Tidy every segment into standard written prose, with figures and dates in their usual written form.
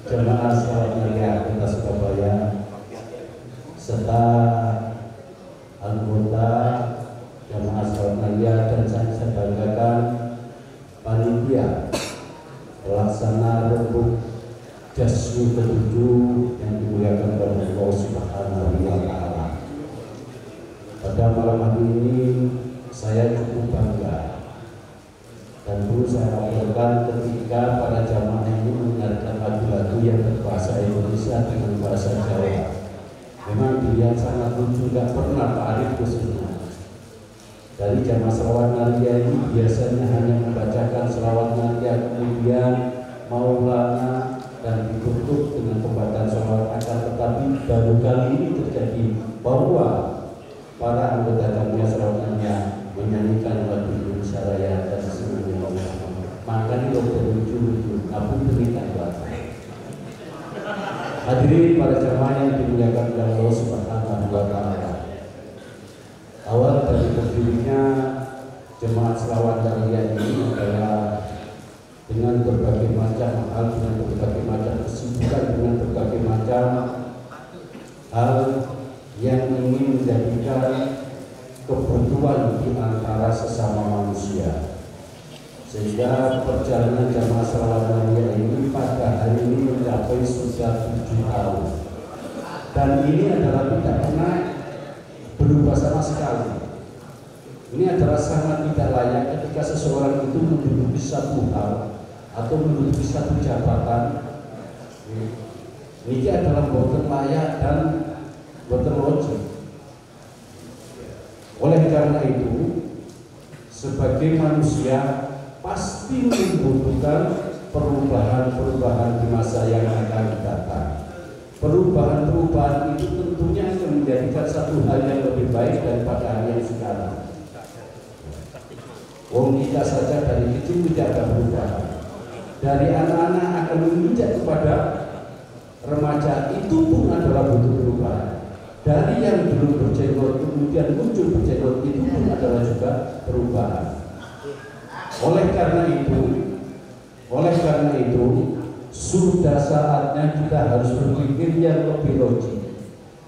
jemaah salat Naria Kota Surabaya serta anggota jemaah salat Naria dan saya banggakan panitia pelaksana rembuk Jasmu ke-7 yang dimuliakan oleh Allah Subhanahu wa Ta'ala. Pada malam hari ini saya cukup bangga dan perlu saya laporkan ketika para jamaah ini mendengarkan lagu-lagu yang berbahasa Indonesia dengan bahasa Jawa. Memang dia sangat lucu, tidak pernah Pak Arif khususnya. Dari jamaah selawat Naria ini biasanya hanya membacakan selawat Naria kemudian Maulana dan ditutup dengan pembacaan selawat akar, tetapi baru kali ini terjadi bahwa para anggota jamaah selawat Naria menyanyikan lagu Indonesia Raya dan semuanya. Maka ini lucu-lucu, aku berikan bahasa. Hadirin para jamaah yang dimuliakan oleh Allah Subhanahu wa Ta'ala. Awal dari berdirinya jemaat selawat Naria ini adalah dengan berbagai macam hal, dengan berbagai macam kesibukan, dengan berbagai macam hal yang ingin menjadikan kebutuhan di antara sesama manusia, sehingga perjalanan jamaah selawat Naria ini pada hari ini mencapai sudah 7 tahun, dan ini adalah tidak pernah berubah sama sekali. Ini adalah sangat tidak layak ketika seseorang itu menduduki satu hal atau menduduki satu jabatan. Ini adalah boten layak dan boten logik. Oleh karena itu, sebagai manusia pasti membutuhkan perubahan-perubahan di masa yang akan datang. Perubahan-perubahan itu tentunya akan menjadikan satu hal yang lebih baik daripada hal yang sekarang. Kita saja dari kecil tidak ada perubahan. Dari anak-anak akan menginjak kepada remaja, itu pun adalah butuh perubahan. Dari yang belum berjenggot kemudian muncul berjenggot, itu pun adalah juga perubahan. Oleh karena itu, sudah saatnya kita harus berpikir yang lebih logik.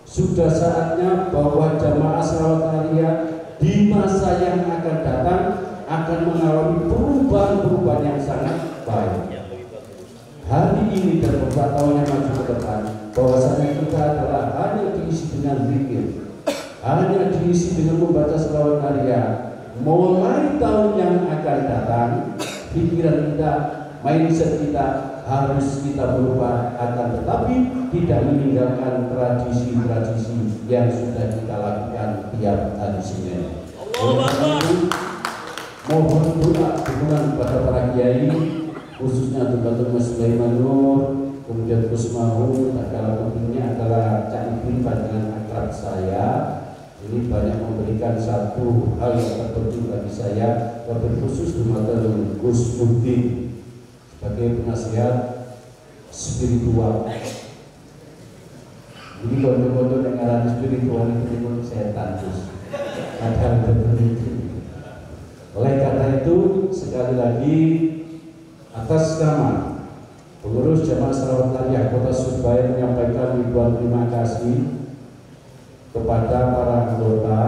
Sudah saatnya bahwa jamaah selawat Naria di masa yang akan datang akan mengalami perubahan-perubahan yang sangat baik. Hari ini dan beberapa tahun yang maju ke depan, bahwasanya kita adalah hanya diisi dengan zikir, hanya diisi dengan membaca selawat Naria. Mulai tahun yang akan datang, pikiran kita, mindset kita harus kita berubah, akan tetapi tidak meninggalkan tradisi-tradisi yang sudah kita lakukan tiap hari Senin. Oleh karena itu, mohon doa dukungan kepada para kiai, khususnya Dr. Mas Sulaiman Nur, kemudian Gus Mahmud, adalah pentingnya adalah Cak Ibin dengan akrab saya. Ini banyak memberikan satu hal yang terpenting bagi saya, lebih khusus Dr. Gus Udin sebagai penasihat spiritual. Jadi kalau yang ngarani spiritual itu pun setan terus. Oleh karena itu, sekali lagi atas nama pengurus jamaah selawat Naria Kota Surabaya menyampaikan ribuan terima kasih kepada para anggota.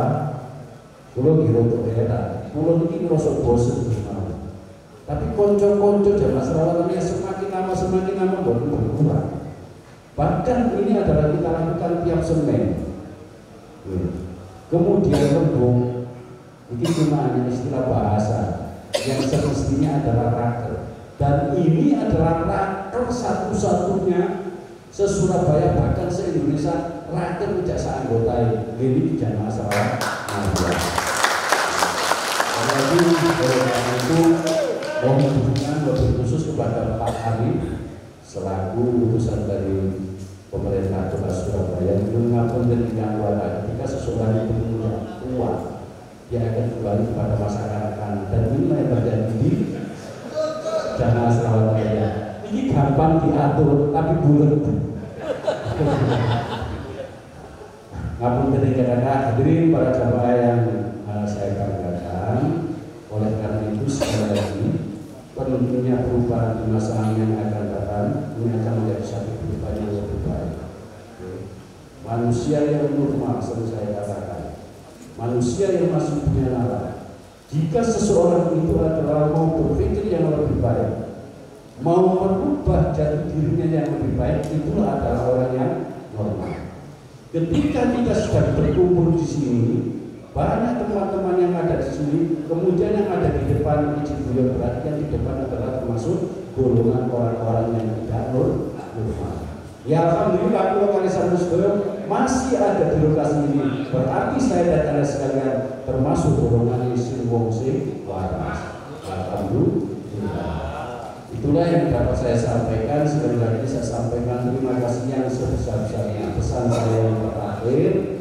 Kulo kira heran, kulo ini merosot bosen bersama. Tapi konco-konco jamaah selawat Naria semakin lama boten berkurang. Bahkan ini adalah kita lakukan tiap Senin. Kemudian Rembuk, ini cuma hanya istilah bahasa yang semestinya adalah raker. Dan ini adalah raker satu-satunya se-Surabaya, bahkan se-Indonesia, raker tidak seanggota ini di jamaah selawat Naria. Jadi karena itu mohon dukungan lebih khusus kepada Pak Arif selaku utusan dari pemerintah Kota Surabaya, mengapun dengan warga ketika seseorang itu punya uang, dia akan kembali kepada masyarakat, dan ini yang terjadi di jamaah selawat Naria. Ini gampang diatur, tapi bulat. Ngapun ketika hadirin para jamaah yang saya banggakan. Oleh karena itu sekali lagi pentingnya perubahan di masa yang akan datang ini akan menjadi satu sering saya katakan, manusia yang masih punya nalar. Jika seseorang itu adalah mau berpikir yang lebih baik, mau merubah jati dirinya yang lebih baik, itulah adalah orang yang normal. Ketika kita sudah berkumpul di sini, banyak teman-teman yang ada di sini, kemudian yang ada di depan izin beliau, berarti yang di depan adalah termasuk golongan orang-orang yang tidak normal. Ya alhamdulillah kalau Kalisan Muslim masih ada di lokasi ini, berarti saya dan kalian sekalian termasuk golongan isi wong sing waras. Alhamdulillah. Itulah yang dapat saya sampaikan. Sekali lagi saya sampaikan terima kasih yang sebesar-besarnya. Pesan saya yang terakhir,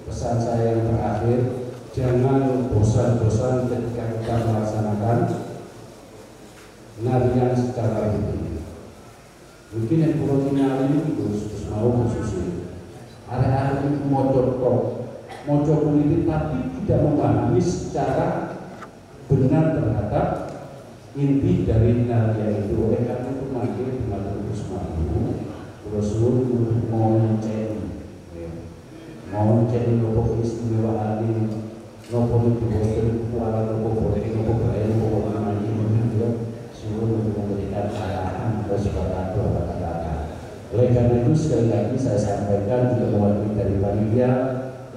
pesan saya yang terakhir, jangan bosan-bosan ketika kita melaksanakan narian secara rutin. Mungkin yang perlu ini khusus mau khususnya area-area itu mojo politik tapi tidak memahami secara benar terhadap inti dari narian itu. Oleh karena itu mari dengan terus maju terus mau mencari nopo keistimewaan ini, nopo dibuatkan kuala, nopo boleh, nopo bayar, nopo mana ini dia suruh untuk memberikan arahan atau sesuatu kata-kata. Oleh karena itu sekali lagi saya sampaikan juga mewakili dari panitia,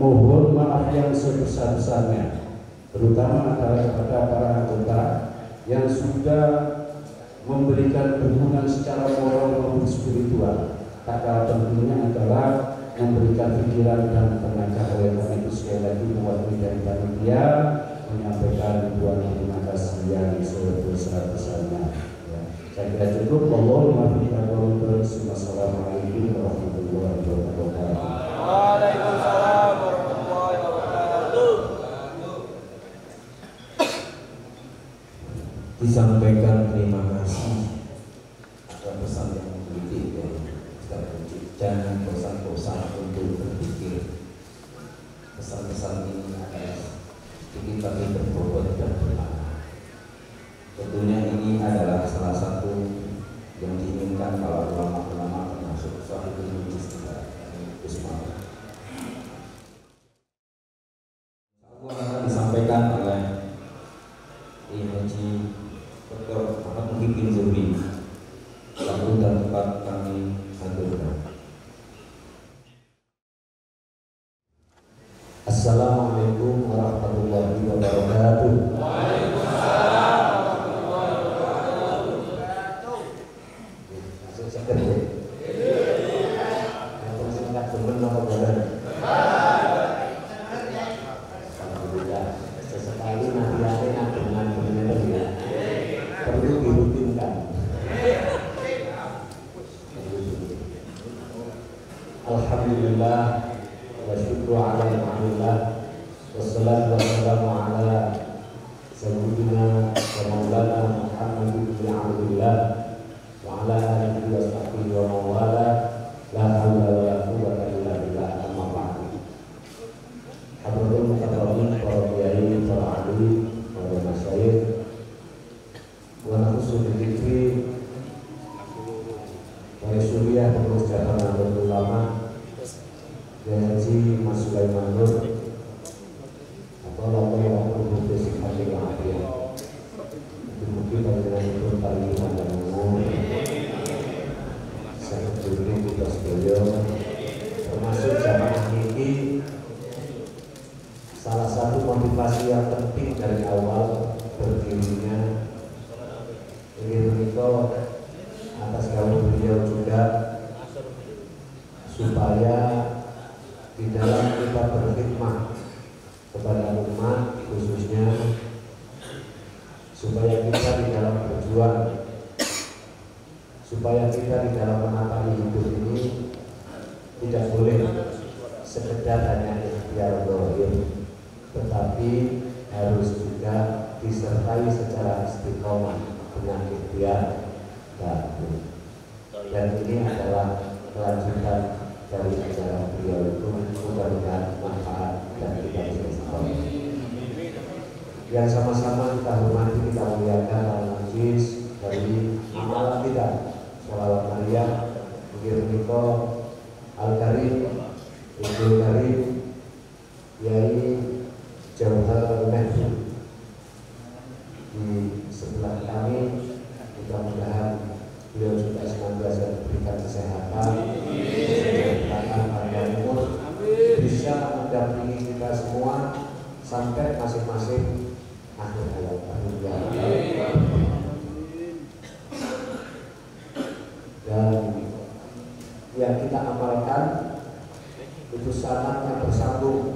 mohon maaf yang sebesar-besarnya, terutama adalah kepada para anggota yang sudah memberikan dukungan secara moral maupun spiritual. Tak kalah pentingnya adalah memberikan pikiran dan tenaga. Oleh karena itu sekali lagi mewakili dari panitia menyampaikan ribuan terima kasih yang sebesar-besarnya. Ya, saya kira cukup. Wassalamualaikum warahmatullahi wabarakatuh. Waalaikumsalam warahmatullahi wabarakatuh. Disampaikan terima kasih atas pesan yang politik ya. Jangan bosan-bosan untuk berpikir. Pesan-pesan ini adalah sedikit tapi berbobot dan bermakna. Tentunya ini adalah salah satu yang diinginkan para ulama-ulama termasuk Sahibul Istiqlal Usman. Akan disampaikan oleh Haji Dr. Muhammad Muhyiddin Zuhri. Waktu dan tempat kami haturkan. Assalamualaikum warahmatullahi wabarakatuh. Waalaikumsalam warahmatullahi wabarakatuh. Masuk seger ya? Yang singkat bener apa bener? Alhamdulillah. Sesekali nanti dengan bener ya. Perlu dirutinkan. Alhamdulillah. Wa syukru ala ni'matillah. Wassalatu wassalamu ala sayyidina wa maulana Muhammad bin Abdullah wa ala alihi wa sahbihi wa mawala. La haula wa la quwwata illa billah. Amma ba'du. Hadratul muqarrabin, para kiai, para ahli, para masyayikh, wa nafsu dzikri wa suriah pengurus jabatan Nahdlatul Ulama, Haji Mas Sulaiman Nur atau lawan waktu sifat yang akhir. Mungkin panjenengan itu paling panjang umur. Saya berdiri kita sekalian, termasuk jamaah ini. Salah satu motivasi yang penting dari awal berdirinya ini berikut atas kaum beliau juga, supaya di dalam kita berkhidmat kepada umat khususnya, supaya kita di dalam berjuang, supaya kita di dalam menata hidup ini tidak boleh sekedar hanya ikhtiar zahir, tetapi harus juga disertai secara istiqomah dengan ikhtiar batin. Dan ini adalah kelanjutan dari ajaran beliau itu, mudah-mudahan manfaat dan kita bisa istiqomah. Yang sama-sama kita hormati, kita muliakan al-majlis dari amalan kita, sholawat Maria, Al-Karim, Ibu dari Yai Jauhar Mehdi di sebelah kami, mudah-mudahan beliau juga senantiasa diberikan kesehatan, kesehatan panjang umur, bisa mendampingi kita semua sampai masing-masing akhir hayat. Dan yang kita amalkan itu sanatnya bersambung.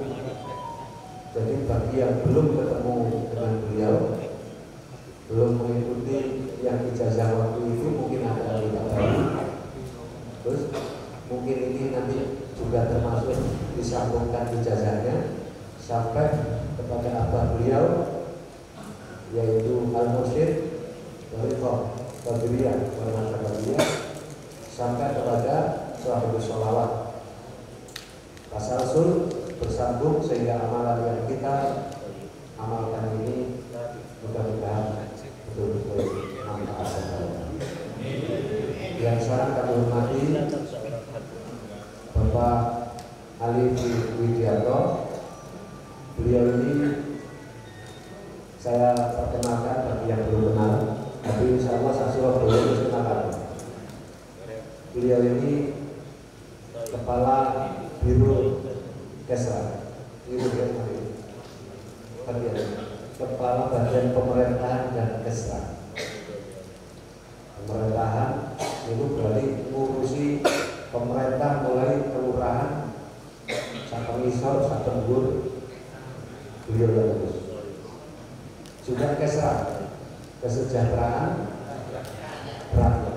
Jadi bagi yang belum ketemu dengan beliau, belum mengikuti yang ijazah waktu itu, mungkin ada yang tidak baru. Terus mungkin ini nanti juga termasuk disambungkan ijazahnya sampai kepada abah beliau, yaitu Al-Mursyid dari Qadiriyah, sampai kepada Sahabat Sholawat Tasalsul bersambung sehingga amalan yang kita amalkan ini mudah-mudahan betul-betul manfaat. Yang sekarang kami hormati Bapak Ali Widianto. Beliau ini saya perkenalkan bagi yang belum kenal, tapi insya Allah saya Surabaya harus kenalkan. Beliau ini Kepala Biro Kesra, Kepala Bagian Pemerintahan dan Kesra. Pemerintahan itu berarti mengurusi pemerintah mulai kelurahan sampai ngisor sampai dhuwur, beliau yang urus. Juga Kesra, kesejahteraan rakyat.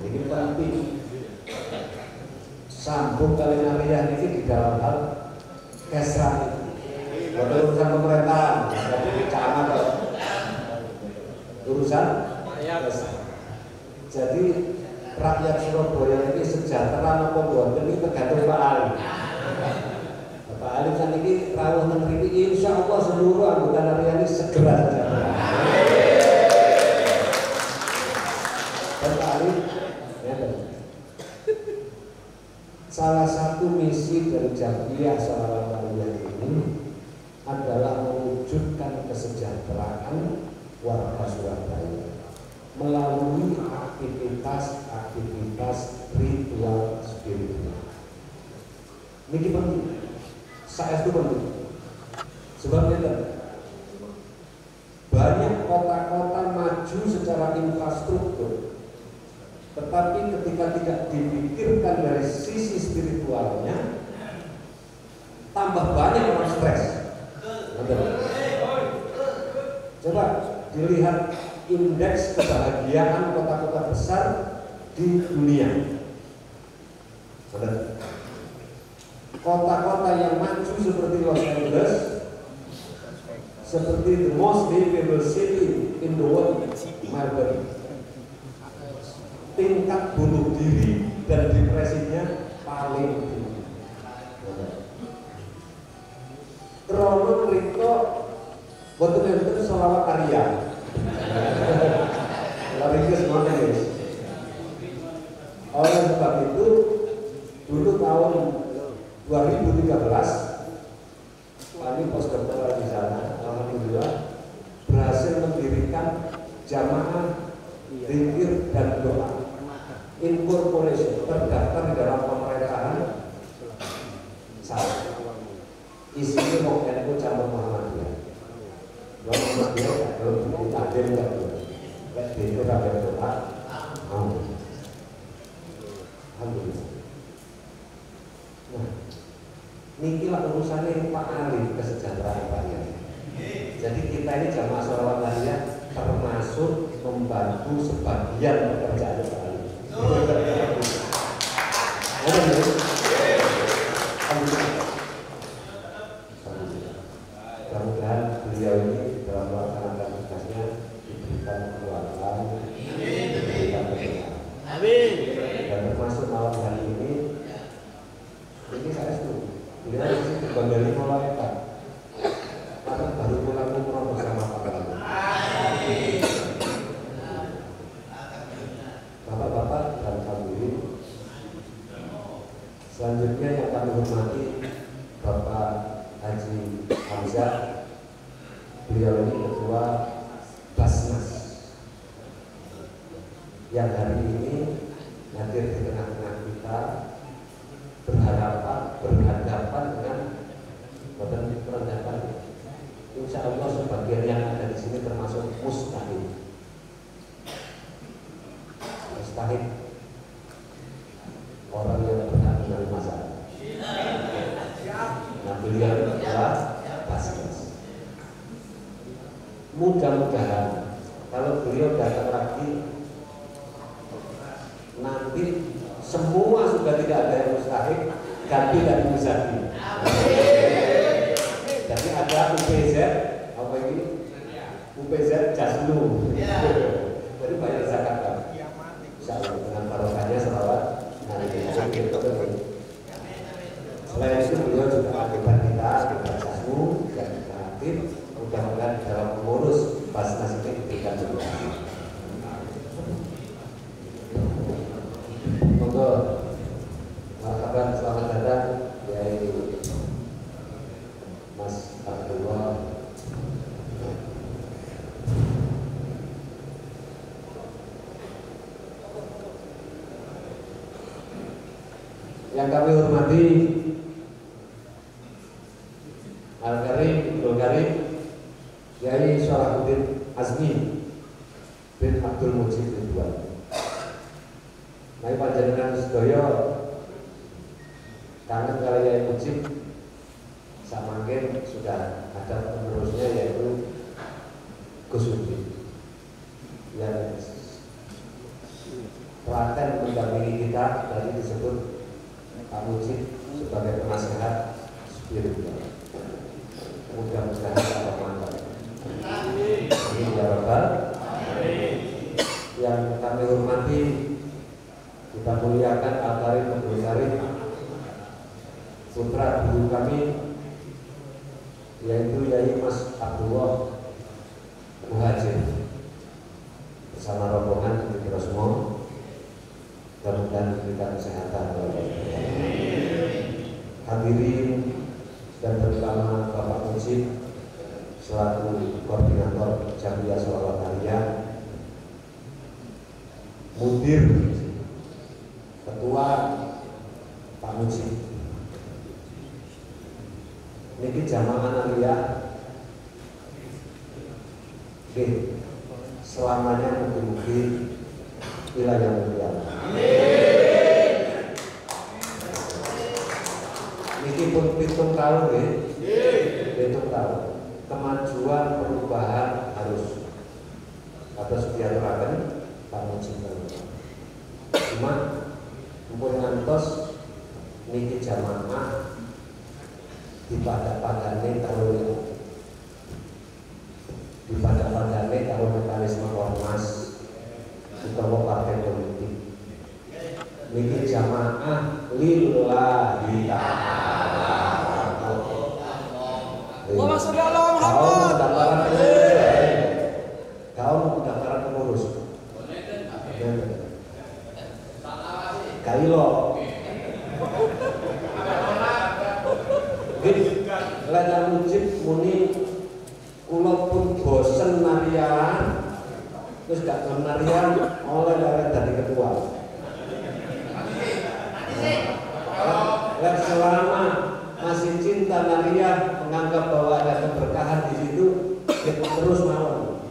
Ini penting. Sambung kalinariah ini di dalam hal Kesra ini. Urusan pemerintahan, tapi camat urusan Kesra. Jadi rakyat Surabaya ini sejahtera apa mboten ini tergantung Pak Ali. Pak Ali kan ini rawuh teng mriki, insya Allah seluruh anggota harian ini segera sejahtera. Dan Pak Ali, salah satu misi dari Jam'iyah Sholawat Tariyah ini adalah mewujudkan kesejahteraan warga Surabaya melalui aktivitas ritual spiritual. Ini penting. Saya itu penting. Sebabnya banyak kota-kota maju secara infrastruktur, tetapi ketika tidak dipikirkan dari sisi spiritualnya, tambah banyak orang stres. Coba dilihat indeks kebahagiaan kota-kota besar di dunia. Kota-kota yang maju seperti Los Angeles, seperti the most livable city in the world, Melbourne, tingkat bunuh diri dan depresinya paling tinggi. Krono Rito betul-betul Sholawat Tariyah. Lari ke semuanya guys. Oleh sebab itu, dulu tahun 2013 kami postdoktoral di sana, alhamdulillah berhasil mendirikan jamaah zikir dan doa incorporation, terdaftar di dalam pemerintahan saya. Isinya mau NU cabang Muhammadiyah. Muhammadiyah kalau kita ada enggak tuh, itu rakyat doa. Alhamdulillah. Nah, inilah urusannya Pak Ali, kesejahteraan rakyat. Jadi kita ini jamaah Sholawat Tariyah termasuk membantu sebagian pekerjaan Pak Ali. Mudah-mudahan beliau ini dalam melaksanakan tugasnya diberikan kekuatan, diberikan kesehatan. Dan termasuk malam hari ini saya setuju. Beliau masih terbang dari malaikat karena baru pulang umroh bersama Pak Ali. Bapak-bapak dan hadirin, Selanjutnya yang kami hormati Bapak Haji Hamzah, beliau ini Ketua Basnas yang hari ini hadir di tengah-tengah kita, berhadapan dengan merendahkan. Insya Allah sebagian yang ada di sini termasuk mustahil. Orang yang berhak menerima masalah. Nah, beliau adalah Basnas. Mudah-mudahan kalau beliau datang lagi nanti semua sudah tidak ada yang mustahil, ganti dari mustahil. Jadi ada UPZ, apa ini? UPZ Jasnu. Jadi banyak zakat kan? Insyaallah dengan barokahnya selawat hari ini. Selain itu beliau juga akibat kita, akibat Jasnu yang aktif. Mudah-mudahan dalam mengurus Basnas ini diberikan juga. Monggo, marhaban, selamat datang Yai Mas Abdullah. Yang kami hormati Al-Karim, Abdul Karim, Yai Salahuddin Azmi bin Abdul Mujib Ridwan. Mari panjenengan sedaya kangen kali Yai Mujib, samangken sudah ada penerusnya yaitu Gus Udin yang telaten mendampingi kita. Tadi disebut Pak Mujib sebagai penasehat spiritual. Mudah-mudahan kita mantap. Amin ya Rabbal. Yang kami hormati, kita muliakan Al-Karim Abdul Karim, putra guru kami yaitu Yai Mas Abdullah Muhajir bersama rombongan kita semua. Mudah-mudahan diberikan kesehatan. Hadirin dan terutama Bapak Mujib selaku koordinator Jamiyah Sholawat Aliyah, Mudir Ketua Pak Mujib. Niki jamaah aliyah selamanya mungkin wilayah mulia. Niki pun pitung tahun pitung tahun. Kemajuan perubahan harus diaturakan Pak Mujib. Cuma mumpun ngantos niki jamaah dipada-padane karo mekanisme ormas utawa partai politik. Niki jamaah lillahi ta'ala. Kau pendaftaran pengurus. Kailo. Lha Mujib muni kula pun bosen narian. Terus gak narian oleh dari ketua. Dan selama masih cinta narian, menganggap bahwa ada keberkahan di situ, kita terus mau.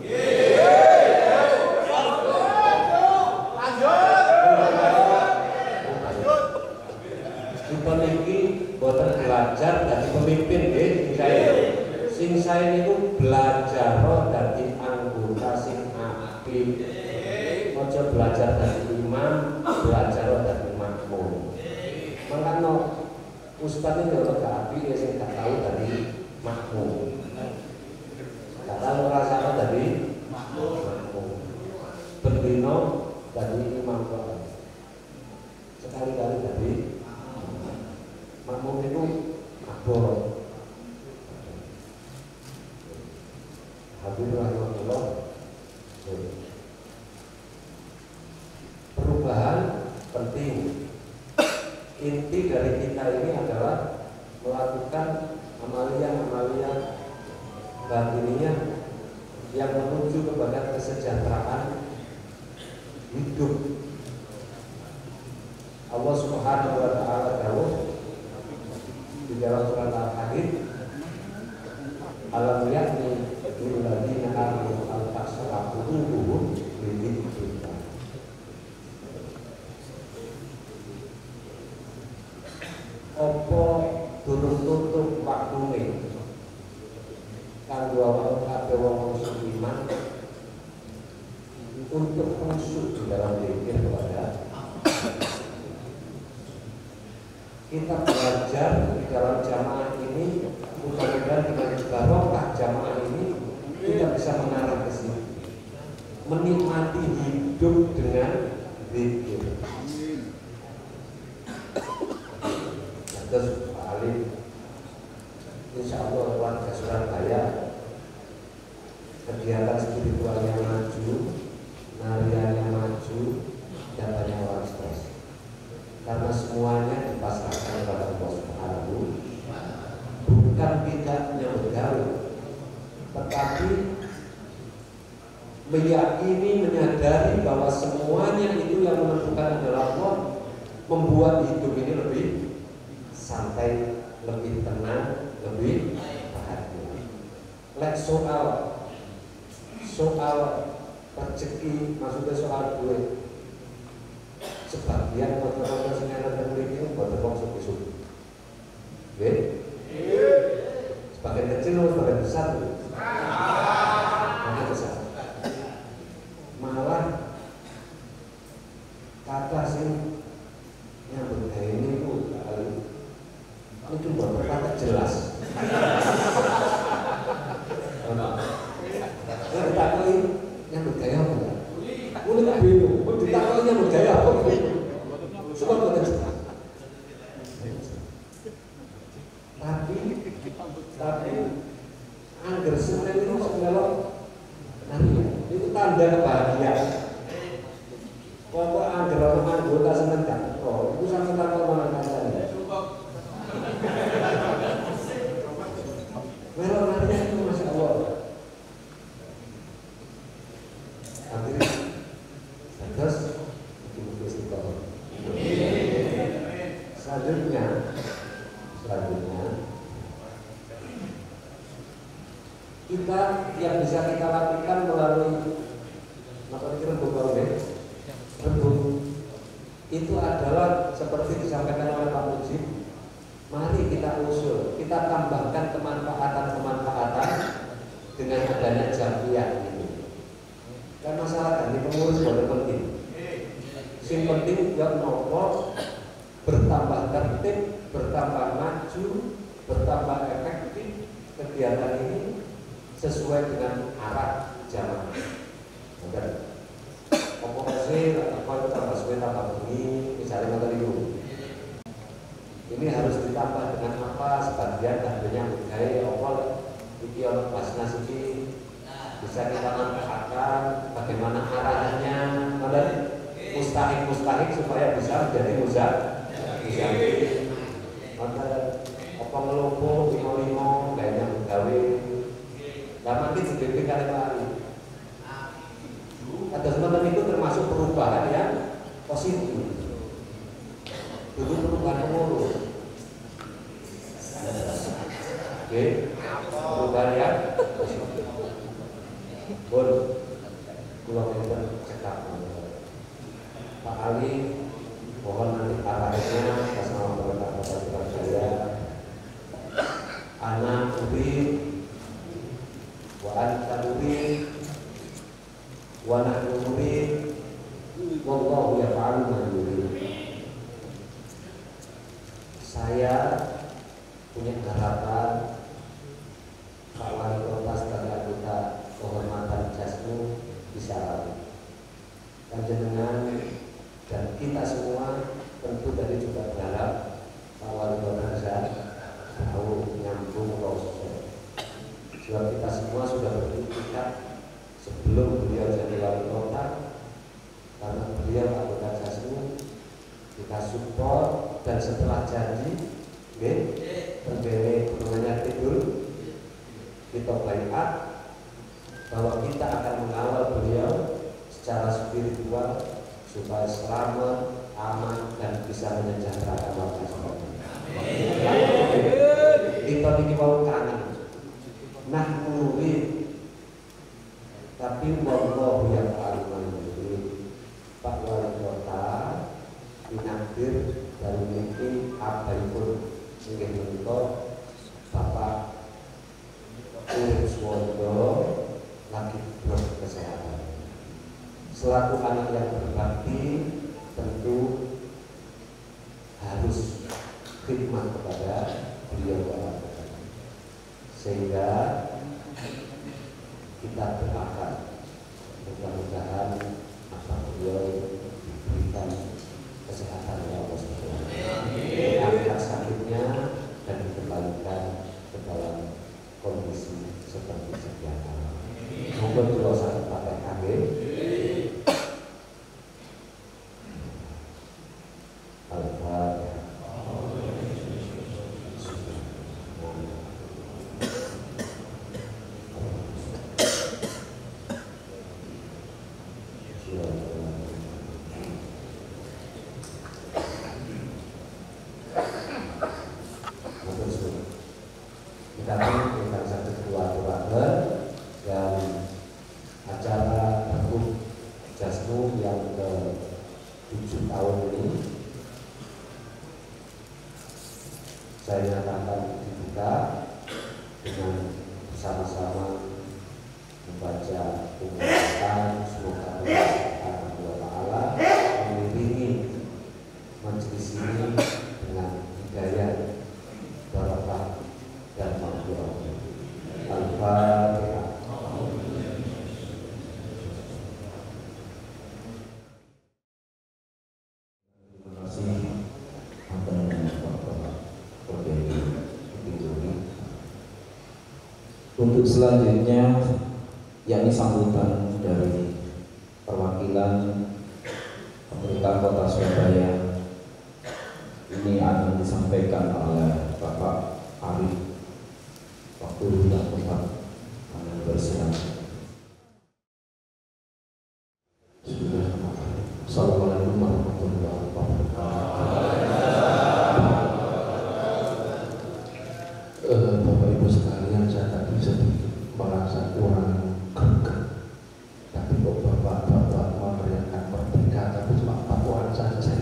Kita niki boten belajar dari pemimpin sing saya niku belajar dari anggota sing aktif. Ojo belajar dari imam, belajar dari makmum. Makanya ustaz ini kalau gak api ya sing gak tahu dari makmum. Gak tahu rasanya dari makmum. Bendino dari imam kok. Sekali-kali dari makmum itu abor. Hadirin rahimahullah. Perubahan penting. inti dari kita ini adalah melakukan amalia-amalia batiniah yang menuju kepada kesejahteraan hidup. Allah Subhanahu wa taala dawuh di dalam surat Al-Hadid, alam yakni lil ladzina amanu an takhsha'a qulubuhum li dzikrillah. Apa durung tutup waktune kanggo awak kabeh wong iman untuk khusyuk di dalam zikir kepada kita belajar di dalam jamaah ini. Mudah-mudahan dengan barokah jamaah ini kita bisa mengarah ke sini, menikmati hidup dengan zikir. Terus balik, insya Allah warga Surabaya kegiatan spiritualnya maju, nariannya maju, dan banyak orang stres. Karena semuanya dipasrahkan kepada Allah Subhanahu, bukan tidak nyambut gaul, tetapi meyakini, menyadari bahwa semuanya itu yang menentukan adalah Allah, membuat hidup ini lebih santai, lebih tenang, lebih bahagia. Like soal rezeki, maksudnya soal duit. Sebagian motor-motor sinetron dan ini buat tepung suki-suki. Oke? Sebagian kecil, sebagian besar. Mana besar? Malah kata sih yang bergaya ini itu kali itu buat berkata jelas. Yang ditakoi yang bergaya apa? Udah bingung. Ditakoi yang bergaya apa? Coba kita jelas. Tapi angger semen itu kalau itu tanda kebahagiaan. Pokok angger orang anggota semen kan, oh itu sama takut mana kancane. Melo narinya itu masya Allah. Akhirnya terus itu istiqomah. Selanjutnya kita yang bisa kita lakukan melalui rembuk itu adalah seperti disampaikan oleh Pak Mujib. Mari kita usul, kita tambahkan kemanfaatan dengan adanya jamiah ini. Dan masyarakat ini pengurus boleh penting. Yang penting juga nopo bertambah tertib, bertambah maju, bertambah efektif kegiatan ini sesuai dengan arah zaman. Benar. Komposisi apa tambah sesuai tambah bunyi, misalnya kata itu. Ini harus ditambah dengan apa? Sebagian tentunya budaya opol, video basnas ini bisa kita manfaatkan. Bagaimana arahnya? Mustahik supaya bisa menjadi muzaki. Maka apa ngelompok limo kayaknya gawe. Lama ini jadi kali-kali. Ada semacam itu termasuk perubahan yang positif. Dulu perubahan pengurus. Oke, perubahan yang positif. Bon, keluarga cekap. Pak Ali, mohon nanti arahnya bersama bapak-bapak saya. Anak Uri, wa anta Uri, wa nahnu Uri, wallahu yaf'alu ma yurid. Saya punya harapan Pak Wali Kota sebagai anggota kehormatan Jasmu bisa rapi. Panjenengan dan kita semua tentu tadi juga berharap Pak Wali Kota bisa tahu nyambung proses. Sebab kita semua sudah beriktikat sebelum beliau jadi Wali Kota, karena beliau anggota Jasmu, kita support dan setelah janji tenggene Gunung Kidul kita baiat bahwa kita akan mengawal beliau secara spiritual supaya selamat, aman dan bisa menyejahterakan warga semuanya. Kita niki mau kangen. Nah nuri tapi wallahu yang paling mandiri Pak Wali Kota Pinangkir dan mungkin abaipun inggih menika Bapak Urip Suwondo lagi berkesehatan. Selaku anak yang berbakti tentu harus khidmat kepada beliau sehingga kita doakan mudah-mudahan apa beliau diberikan kesehatan yang Allah angkat sakitnya dan dikembalikan ke dalam kondisi seperti sedia kala. Monggo kula saged pakai kangge saya akan dibuka dengan bersama-sama membaca ungkapan semoga Allah Taala mengiringi majelis ini dengan hidayah, barakah dan maghfirah. Al-Fatihah. Untuk selanjutnya yakni sambutan dari perwakilan pemerintah Kota Surabaya ini akan disampaikan oleh Bapak Arif. Waktu dan tempat kami bersilakan. Assalamualaikum warahmatullahi wabarakatuh. Bapak Ibu sekalian, saya tadi sedikit merasa kurang greget, tapi kok bapak-bapak memeriahkan merdeka, tapi cuma papuan saja.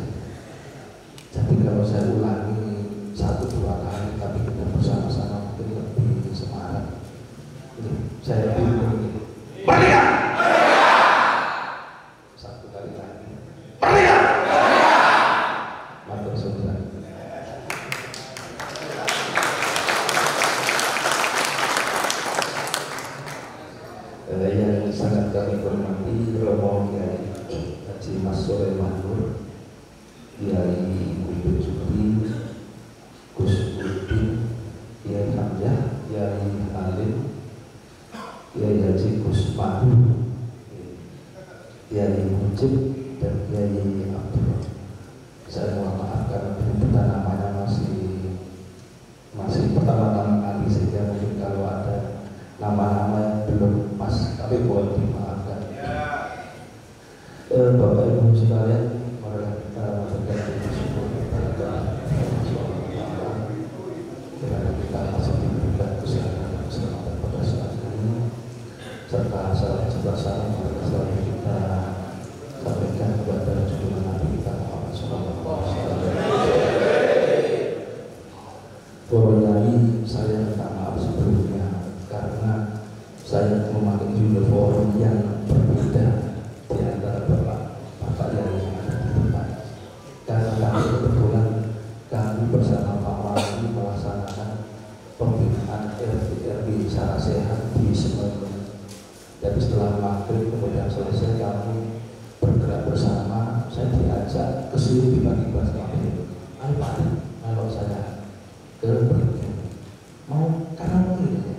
Jadi kalau saya ulangi 1-2 kali, tapi kita bersama-sama mungkin lebih semarak. Saya bingung. Merdeka! Satu kali lagi. Merdeka! Matur suwun. Yang sangat kami hormati Romo Kiai Haji Mas Sulaiman Nur, Kiai Ibu Jubri, Gus Udin, Kiai Hamzah, Kiai Halim, Kiai Haji Gus Mahu, Kiai Mujib dan Kiai Abdul. Saya mohon maaf karena penyebutan namanya masih pertama-tama kali, sehingga mungkin kalau ada nama-nama belum pas, tapi boleh dimaafkan. Bapak Ibu sekalian, mari kita bersyukur kepada kita masih diberikan kesehatan dan keselamatan pada saat ini, serta salam serta salam selalu kita sampaikan kepada junjungan Nabi kita Muhammad SAW. Forum saya minta maaf sebelumnya karena saya memakai uniform yang berbeda di antara bapak yang ada di depan. Karena kami kebetulan kami bersama Pak Wali melaksanakan pembinaan RT secara sehat di Semarang. Jadi setelah maghrib kemudian selesai kami bergerak bersama. Saya diajak ke sini tiba-tiba sama beliau. Ayo Pak, kalau saya ke mau karena ini.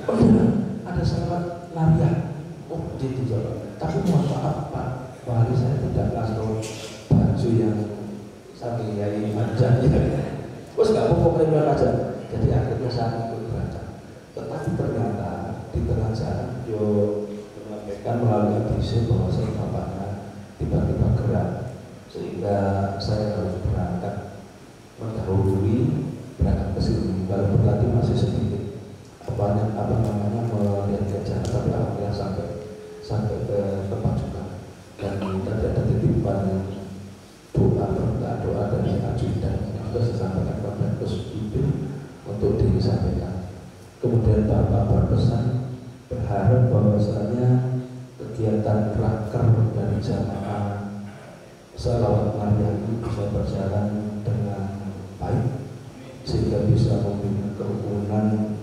Oh iya, ada sahabat larian. Oh dia dijawab. Tapi mohon maaf Pak Wali, saya tidak kasih baju yang Sami Yai Marjan ya. Terus nggak mau pokoknya aja. Jadi akhirnya saya ikut berangkat. Tetapi ternyata di tengah jalan yo menyampaikan melalui adisi bahwa saya bapaknya tiba-tiba gerak sehingga saya harus berangkat mendahului berangkat ke sini. Walaupun tadi masih sedikit apa namanya melihat gajah, tapi alhamdulillah sampai ke tempat juga. Dan tadi ada titipan doa dari ajudan yang sudah saya sampaikan kepada Gus Ibu untuk disampaikan. Kemudian Bapak berpesan berharap bahwasanya kegiatan raker dari jamaah Shalawat Maryam ini bisa berjalan dengan baik sehingga bisa membina kerukunan,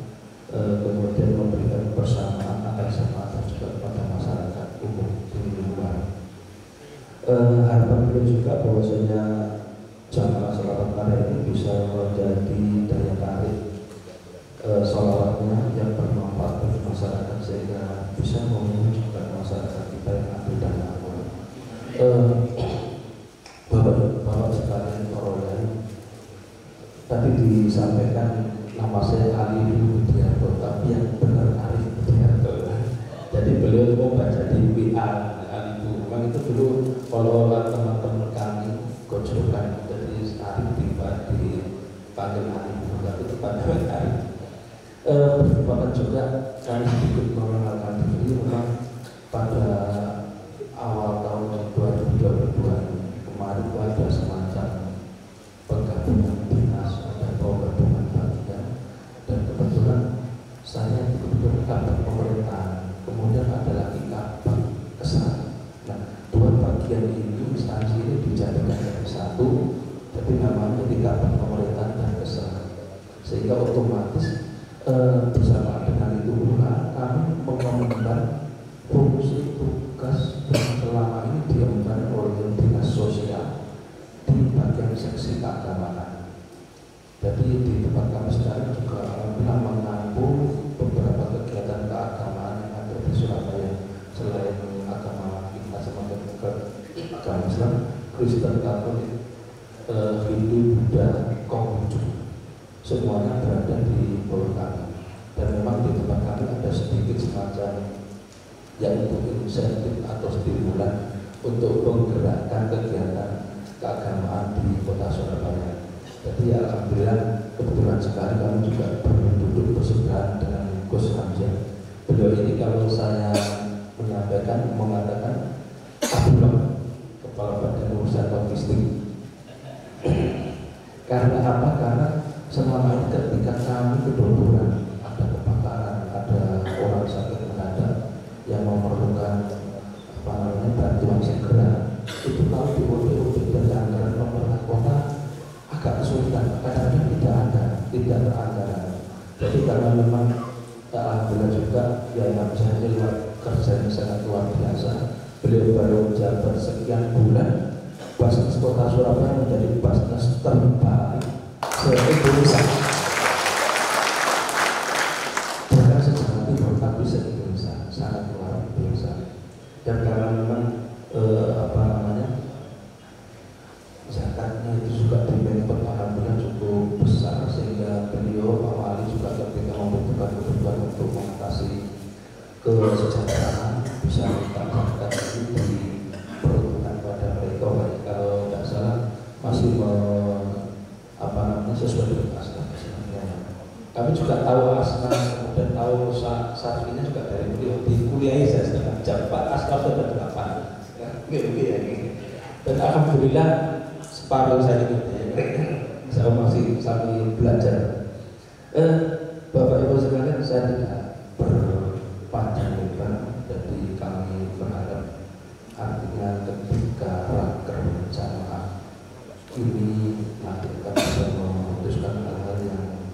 kemudian memberikan persamaan antar jamaah juga kepada masyarakat umum di luar. Harapan beliau juga bahwasanya jamaah Shalawat Maryam ini bisa menjadi daya tarik sholawatnya yang bermanfaat bagi masyarakat sehingga bisa mewujudkan masyarakat kita yang adil dan makmur. Bapak sekalian orang tadi disampaikan nama saya Ali Budiarto, tapi yang benar Arif Budiarto. Jadi beliau mau baca di WA Ali Bu. Memang itu dulu kalau teman-teman kami gojokan, jadi Arif dipanggil Ali Bu, tapi itu panggil Arif. Bahkan juga kami sedikit mengenalkan diri. Memang pada awal tahun 2022 kemarin itu ada semacam penggabungan dinas atau penggabungan bagian, dan kebetulan saya betul-betul kabar pemerintahan, kemudian ada lagi kabar kesana. Nah, dua bagian ini instansi ini dijadikan dari satu, tapi namanya di kabar pemerintahan dan kesana, sehingga otomatis bersama dengan itu pula kami mengemban fungsi tugas yang selama ini diemban oleh dinas sosial di bagian seksi keagamaan. Jadi di tempat kami sekarang juga alhamdulillah menampung beberapa kegiatan keagamaan yang ada di Surabaya selain agama kita sebagai agama Islam, Kristen, Katolik, Hindu, Buddha, Konghucu, semuanya berada di bawah kami. Dan memang di tempat kami ada sedikit semacam yaitu insentif atau stimulan untuk menggerakkan kegiatan keagamaan di kota Surabaya. Jadi alhamdulillah kebetulan sekali kami juga berduduk bersebelahan dengan Gus Hamzah. Beliau ini kalau saya menyampaikan mengatakan Abdullah Kepala Badan Urusan Logistik. Karena apa? Karena selama ini ketika kami kedodoran, ada kebakaran, ada orang sakit mendadak yang memerlukan bantuan segera, itu kalau di ODOD dari anggaran pemerintah kota agak kesulitan, kadang-kadang tidak teranggaran. Jadi karena memang alhamdulillah juga ya yang saya luar kerjanya sangat luar biasa. Beliau baru menjabat sekian bulan, Basnas Kota Surabaya menjadi Basnas terbaik se-Indonesia. Bukan sejalan timur tapi se-Indonesia, sangat luar biasa. Dan karena memang zakatnya itu juga di Menko alhamdulillah cukup besar, sehingga beliau awali juga ketika membutuhkan kebutuhan untuk mengatasi kesejahteraan bisa minta zakat itu diperuntukkan pada mereka. Kalau tidak salah masih sesuai dengan asnaf. Kami juga tahu asnaf, kemudian tahu sarfinya juga dari beliau. Di kuliah saya setengah jam, Pak asnaf sudah 8 ya, dan alhamdulillah separuh saya ini saya masih sambil belajar. Bapak Ibu sekalian, saya tidak berpanjang lebar, jadi kami berharap artinya ketika raker jamaah ini nanti akan bisa memutuskan hal-hal yang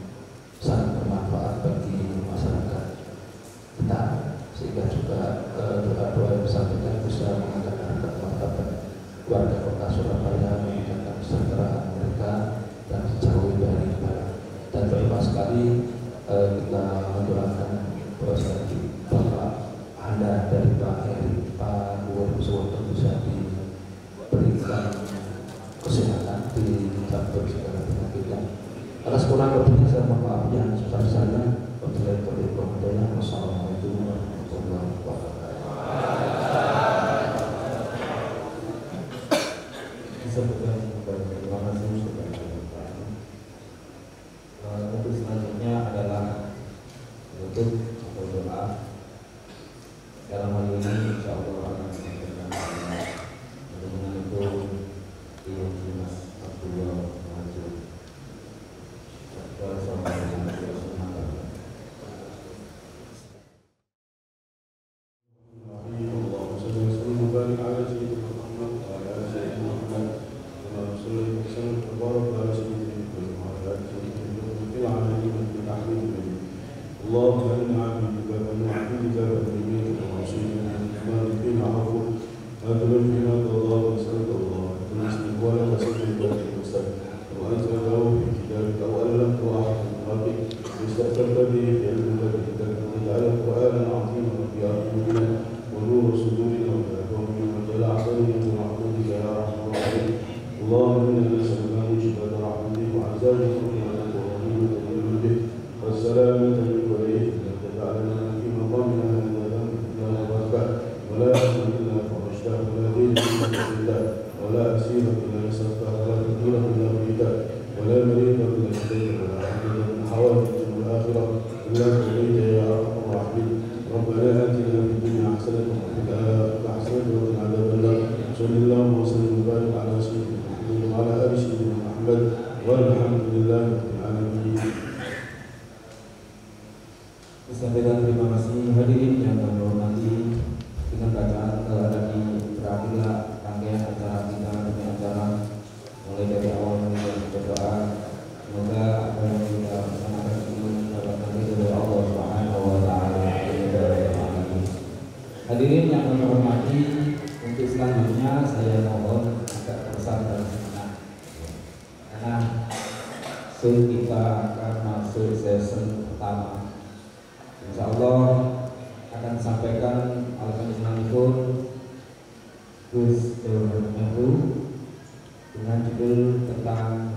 sangat bermanfaat bagi masyarakat kita, sehingga juga doa-doa yang disampaikan bisa mengangkat harkat martabat warga kota Surabaya, meningkatkan kesejahteraan mereka dan dijauhi dari barat. Dan terima sekali kita mendoakan Bapak Anda dari Pak Heri, Pak Nur Suwoto bisa diberikan kesehatan di sabtu segala penyakitnya. Atas kurang lebihnya saya mohon maaf yang sebesar-besarnya. Wassalamualaikum warahmatullahi wabarakatuh. Disebutkan terima kasih sudah dilakukan. Untuk selanjutnya adalah untuk doa. Dalam hal ini insya Allah akan menyampaikan dengan itu Mas Abdullah Maju. Wassalamualaikum warahmatullahi اللهم إنا عبيدك ونعبدك ونبيك ونعصيك ونعمل فيما عفوك وأدخل فيما ترضى ونسألك الله تنسلك ولا تسلك ولا تنسلك وأنزله في كتابك وألمت أحد من ربك واستأثرت به في علمك بكتابك أن تجعل القرآن العظيم ربيع قلوبنا ونور صدورنا وتهدمنا وجل أحسننا برحمتك يا أرحم الراحمين. اللهم إنا نسألك موجبات رحمتك وعزائم رحمتك ورحمتك من بك والسلامة من وليه لا تجعلنا في مقامنا هذا لا نغفر ولا أمر إلا فرجته ولا دين إلا قضيته ولا أسير إلا يسرته ولا فقير إلا غنيته ولا مريض إلا شفيته ولا حميد من حوائج الآخرة إلا قضيت يا أرحم الراحمين. ربنا آتنا في الدنيا حسنة وفي الآخرة حسنة وقنا عذاب النار. صلى الله وسلم وبارك على سيدنا محمد وعلى آل سيدنا محمد والحمد لله رب العالمين. Disampaikan terima kasih hadirin yang kami hormati. Dengan bacaan tadi berakhirlah rangkaian acara kita demi acara mulai dari awal hingga berdoa. Semoga apa yang kita laksanakan ini mendapatkan ridho dari Allah Subhanahu wa taala. Hadirin yang kami hormati, untuk selanjutnya saya mohon agak bersabar sejenak. Karena kita akan masuk sesi pertama. Insya Allah akan disampaikan oleh penjelaskan Gus Nehru dengan judul tentang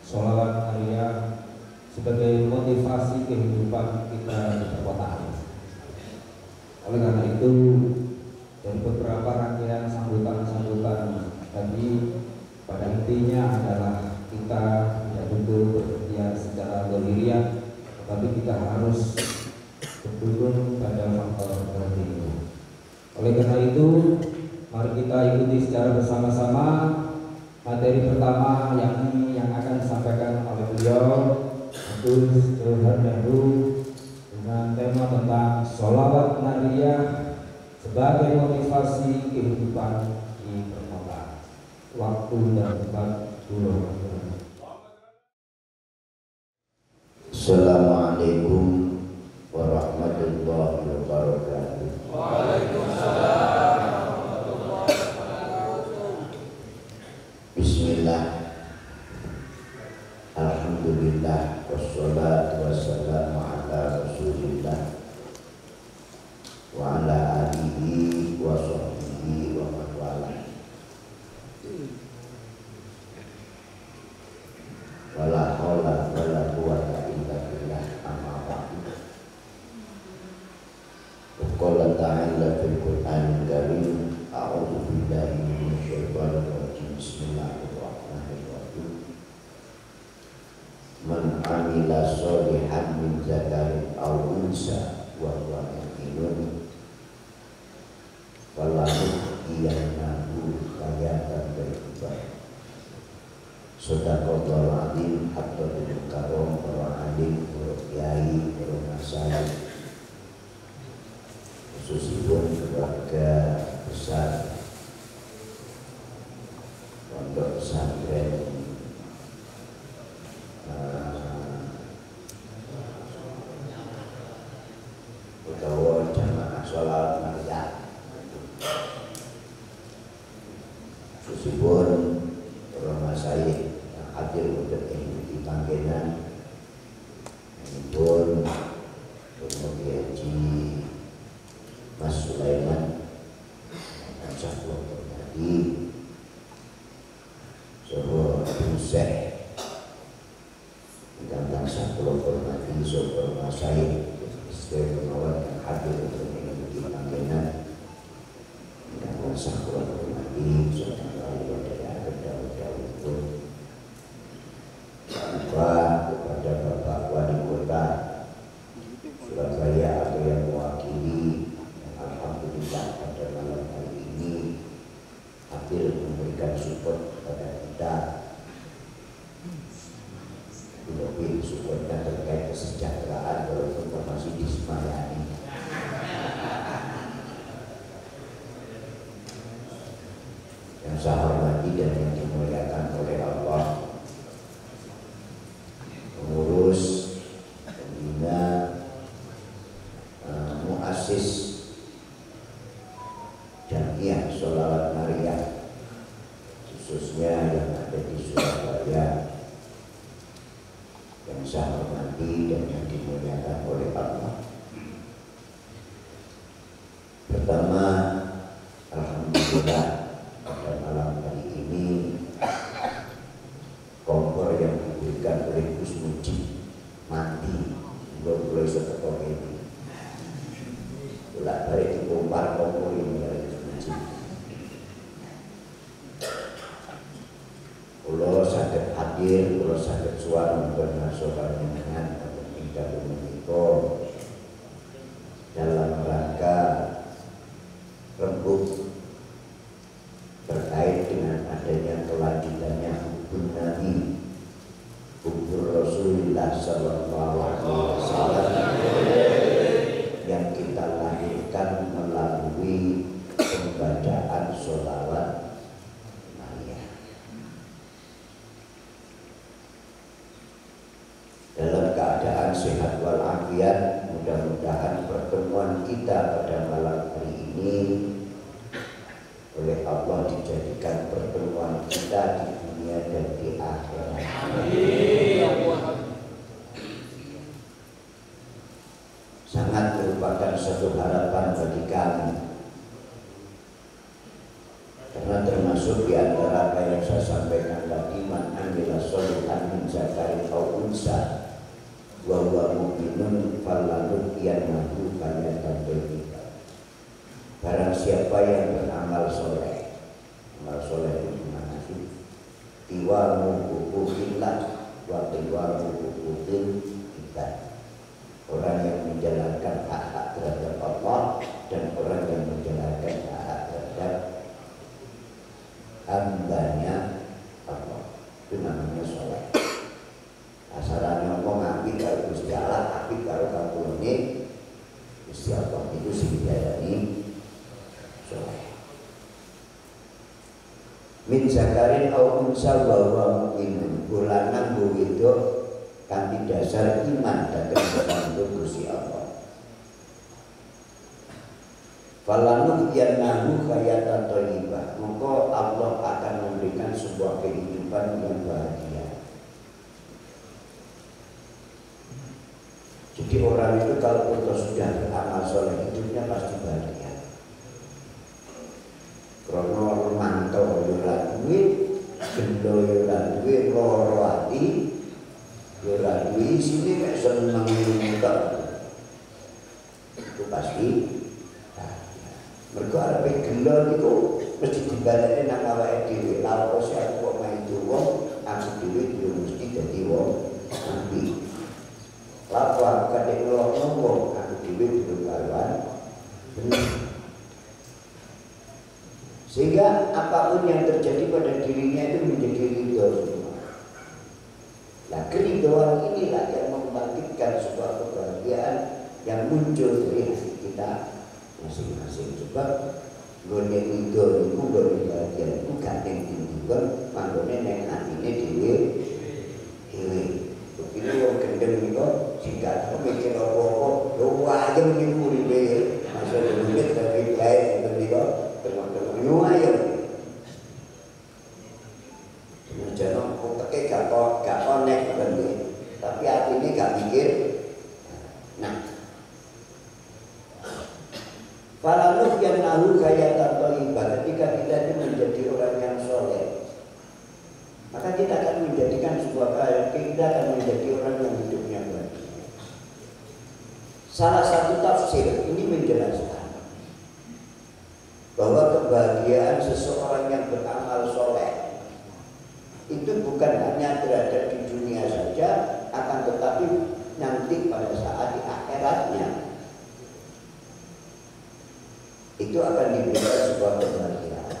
sholawat Maria sebagai motivasi kehidupan kita di perkotaan. Oleh karena itu, dari beberapa rangkaian sambutan-sambutan tadi, pada intinya adalah kita tidak butuh berikhtiar secara zahiriah, tetapi kita harus berturun pada faktor batin. Oleh karena itu, mari kita ikuti secara bersama-sama materi pertama yang akan disampaikan oleh beliau, Gus Nehru, dengan tema tentang sholawat Maria sebagai motivasi kehidupan di perkotaan. Waktu dan tempat dulu. Assalamualaikum warahmatullahi wabarakatuh. Waalaikumsalam warahmatullahi wabarakatuh. Bismillah. Alhamdulillah wassalatu wassalamu ala Rasulillah wa ala alihi wa sahbihi wa man wala. Wala haula wala quwwata illa billah. Amma ba'du. Qala ta'ala fil Qur'anil Karim, a'udzu billahi minasyaitonir rajim. Bismillahirrahmanirrahim. Man 'amila sholihan min dzakarin aw unsa wa huwa mu'minun falahu hayatan thayyibah. Sadaqallahul adzim. Haqqul karam, para alim, para kiai, para masyayikh, khususipun keluarga besar pondok pesantren utawa jamaah sholawat Maria, khususipun para masyayikh yang hadir untuk mengikuti panggilan pun kemudian Haji Mas Sulaiman Insyaallah tadi Soho Fadil Syekh ingkang tansah kula hormati saha masyayikh sedaya mawon yang hadir untuk mengikuti panggilan ingkang tansah kula hormati saha kaliyan dawuh-dawuhipun kepada Bapak Wali Kota Surabaya atau yang mewakili, alhamdulillah pada malam hari ini hadir memberikan support kepada kita, lebih supportnya terkait kesejahteraan walaupun masih disemayani. Yang saya hormati dan yang dimuliakan oleh Allah, pengurus, pembina, muassis Jamiah Sholawat Maria khususnya yang ada di Surabaya, yang saya hormati dan yang dimuliakan oleh Allah. Pertama, alhamdulillah pada malam hari ini kompor yang diberikan oleh Gus Muji mati, belum boleh setelah ini. Bolak balik dibongkar kompor ini oleh Gus Muji. Kalau sakit hadir, kalau sakit suara bernasokan dengan tingkat menikah dalam rangka rembuk terkait dengan adanya kelanjutannya hukum Nabi, hukum Rasulullah Sallallahu Alaihi Wasallam yang kita lahirkan melalui pembacaan sholawat Maria. Dalam keadaan sehat walafiat, mudah-mudahan pertemuan kita pada malam hari ini oleh Allah dijadikan pertemuan kita di dunia dan di akhirat. Sangat merupakan satu harapan bagi kami, karena termasuk di antara apa yang saya sampaikan tadi, man amila sholihan min zakarin aw unsa wa huwa mu'minun falanutiyannahu hayatan thayyibah. Barang siapa yang beramal soleh, amal soleh itu gimana sih? Tiwamu hukumillah wa tiwamu hukumin kita. Orang yang menjalankan hak-hak terhadap Allah dan orang yang menjalankan hak-hak terhadap hambanya Allah, itu namanya soleh. Asarannya ngomong ngapi kalau Gusti Allah, tapi kalau kamu ini Gusti Allah itu sehingga soleh. Min zakarin au unsa wa huwa mu'minun, bulanang bu itu kanthi dasar iman dhateng panggung Gusti Allah. Falanuk yannahu hayatan thayyibah, maka Allah akan memberikan sebuah kehidupan yang bahagia. Jadi orang itu kalau sudah beramal soleh, hidupnya pasti bahagia. Krono mantau ora duit, gendo ora duit, loro ati ora duit, sini mek seneng muter. Itu pasti bahagia. Mergo arepe gelo niku mesti dibalekne nang awake dhewe. Lha kok aku kok main wong, aku dhewe yo mesti dadi wong apik. Lalu aku kadang ngomong, aku dhewe durung karuan. Sehingga apapun yang terjadi pada dirinya itu menjadi ridho semua. Nah, keridhoan inilah yang membangkitkan sebuah kebahagiaan yang muncul dari hati kita masing-masing. Sebab gone ridho niku gone bahagia niku gak ning dindi, manggone ning atine dhewe. Begini wong gendeng niku sing gak mikir apa-apa, yo wayang niku uripe. Maksud duit dari baik ngoten niku teman-teman yo ayo. Jangan kok teke gak konek ngoten, tapi atine gak mikir. Nah, falanuk yang nahu hayatan thayyibah, ketika kita itu menjadi orang yang soleh, maka kita akan kita akan menjadi orang yang hidupnya bahagia. Salah satu tafsir ini menjelaskan bahwa kebahagiaan seseorang yang beramal soleh itu bukan hanya berada di dunia saja, akan tetapi nanti pada saat di akhiratnya itu akan diberikan sebuah kebahagiaan.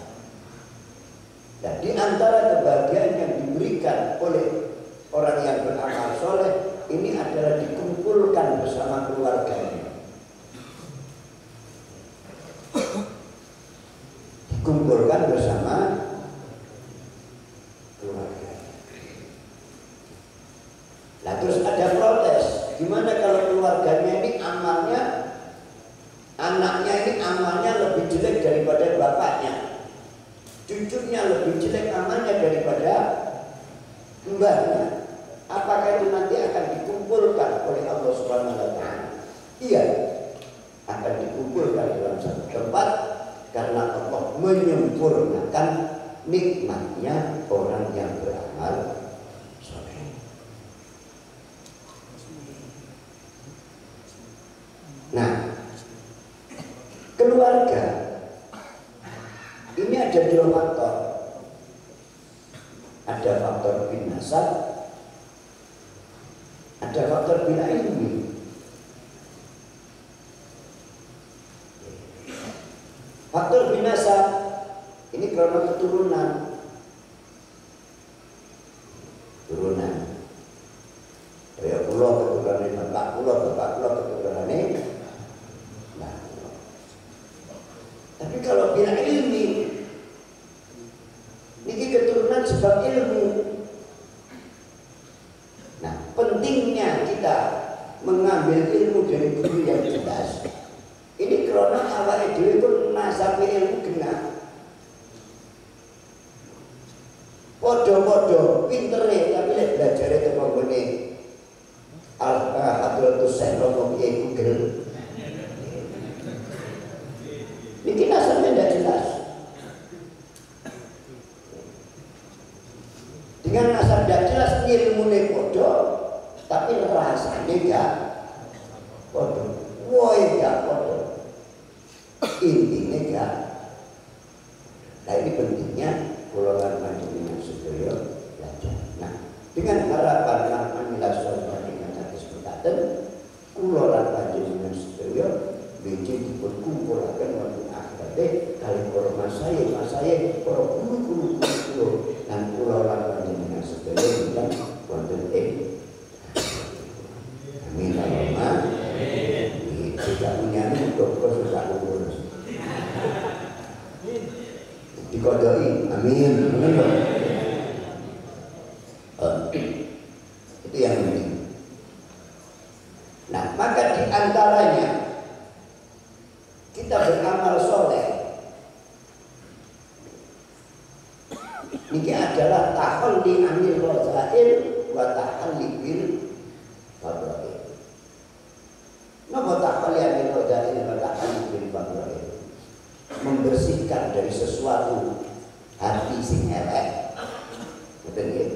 Dan di antara kebahagiaan yang diberikan oleh orang yang beramal soleh ini adalah dikumpulkan bersama keluarganya. Dikumpulkan bersama keluarga. Nah terus ada protes, gimana kalau keluarganya ini amalnya, anaknya ini amalnya lebih jelek daripada bapaknya, cucunya lebih jelek amalnya daripada mbahnya, apakah itu nanti akan dikumpulkan oleh Allah Subhanahu wa Ta'ala? Iya, akan dikumpulkan dalam satu tempat karena Allah menyempurnakan nikmatnya orang yang beramal soleh. Nah, keluarga ini ada dua faktor. Ada faktor bin nasab, ada faktor bin ilmi. Faktor bin nasab ini karena keturunan. Kayak pulau keturunan bapak pulau keturunan ini. Nah, tapi kalau bin ilmi ini keturunan sebab ilmu. Nah, pentingnya kita mengambil ilmu dari guru yang jelas. Ini karena awal dhewe pun nasabe ilmu genah. Podo-podo pintere tapi lek belajar itu ngene. Al-Hadratus Syekh Romo Kiai Google. Ini nasabnya tidak jelas. Dengan nasab tidak jelas ilmune podo, tapi rasanya enggak podo. Woi enggak podo. Intinya enggak. Nah ini pentingnya golongan panjenengan sedaya belajar. Nah, dengan harapan lan amilah saleh dengan hadis mekaten, kula lan panjenengan sedaya bijih dipun kumpulaken wonten akhirate kali para masaye para guru-guru kula lan kula lan panjenengan sedaya ingkang wonten ing amin Allahumma amin. Tidak punya dokter sudah lulus. Dikodoi, amin. Itu yang penting. Nah, maka di antaranya kita beramal soleh. Ini adalah tahalli anil razail wa tahalli bil fadhail. Napa tahalli anil razail wa tahalli bil fadhail? Membersihkan dari sesuatu hati sing elek. Betul nggih?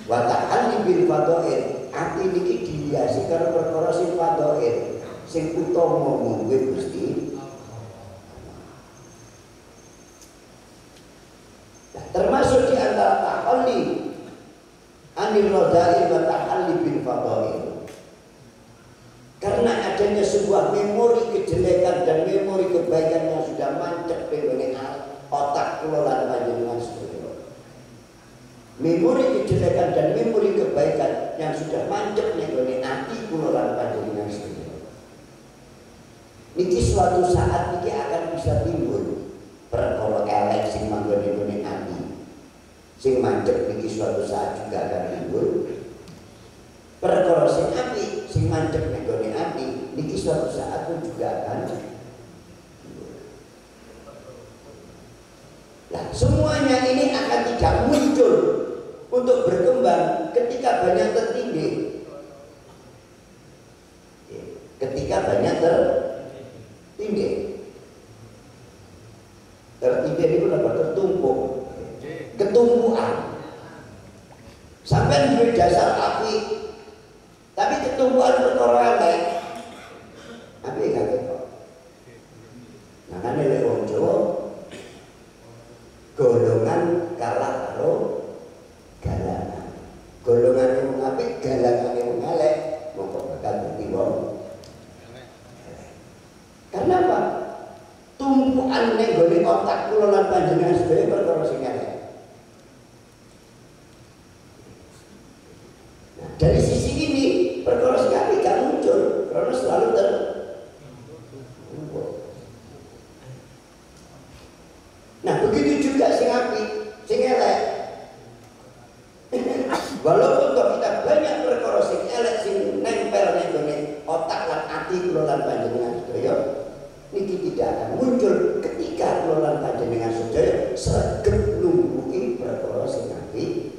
Wa ta'alli bil fadhail, ati niki dihiasi karo perkara sing fadhail, sing utama mungguh Gusti. Nah, termasuk di antara ta'alli anil radhail wa ta'alli bil fadhail. Karena adanya sebuah memori kejelekan dan memori kebaikan yang sudah mancep di otak kula lan panjenengan sedaya. Memori kejelekan dan memori kebaikan yang sudah mancep ning ati kula lan panjenengan sedaya. Niki suatu saat niki akan bisa timbul perkara elek sing manggon ning ati. Sing mancep niki suatu saat juga akan timbul perkara sing apik sing mancep ning gone ati niki suatu saat pun juga akan. Nah, semuanya ini akan tidak muncul untuk berkembang ketika banyak tertindih. Ketika banyak tertindih. Tertindih itu apa? Tertumpuk. Ketumpuan. Sampai duwe dasar api, tapi ketumbuhan perkara elek. Api gak ketok. Makane lek wong Jawa golongan kalah karo galangan. Golongan wong apik, galangan wong elek, mongko bakal dadi wong elek. Karena apa? Tumpukan ning gone otak kula lan panjenengan sedaya perkara sing elek. Nah, dari sisi ini perkara sing apik gak muncul karena selalu Nah, begitu juga sing apik, sing elek. Walaupun kita banyak perkara sing elek sing nempel ning gone otak lan ati kula lan panjenengan sedaya, niki tidak akan muncul ketika kula lan panjenengan sedaya sregep numbuhi perkara sing apik.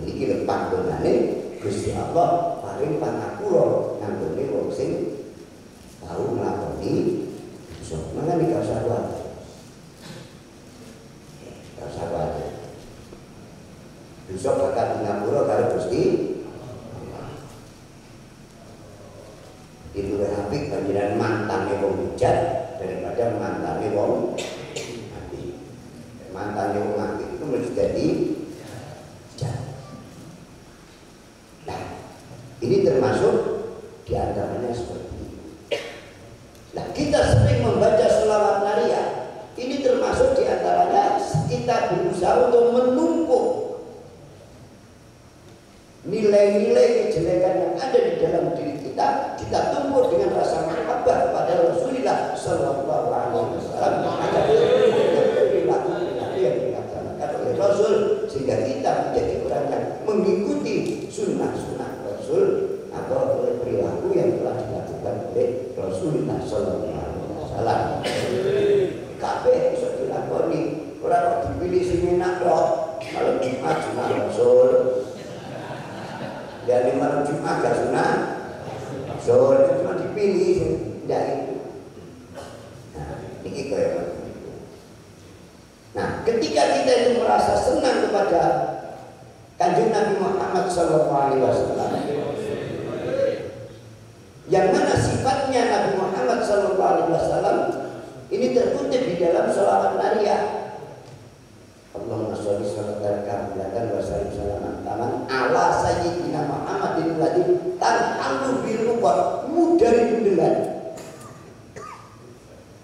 Niki lho panggonane Gusti Allah paring pangapura nanggone wong sing tau nglakoni dosa. Mangane gak usah kuwatir. Gak usah kuwatir. Dosa bakal ngapura karo Gusti Allah. Itu luwih apik panjenengan mantane wong bejat daripada mantane wong apik. Mantane wong apik itu mesti jadi bejat. Nah, ini termasuk diantaranya seperti ini. Nah, kita sering membaca selawat nariyah. Ini termasuk diantaranya kita berusaha untuk menumpuk nilai-nilai kejelekan yang ada di dalam diri kita tumpuk dengan rasa mahabbah kepada Rasulullah Sallallahu Alaihi Wasallam. Agar perilaku yang dilaksanakan oleh Rasul sehingga kita menjadi orang yang mengikuti sunnah-sunnah Rasul atau perilaku yang telah dilakukan oleh Rasulullah Sallallahu Alaihi Wasallam. Kabeh bisa dilakoni, ora kok dipilih sing enak kok. Kalau Jumat sunah Rasul, dan malam Jumat gak sunah Rasul, cuma dipilih tidak itu. Nah, ini kayak begitu. Nah, ketika kita itu merasa senang kepada Kanjeng Nabi Muhammad Sallallahu Alaihi Wasallam, yang mana sifatnya Nabi Muhammad Sallallahu Alaihi Wasallam ini terkutip di dalam sholawat nariyah. Allahumma sholli sholatan kamilatan wa sallim salaman taman ala sayyidina Muhammadin ladzi tanhalu bil ruqat mudari dengan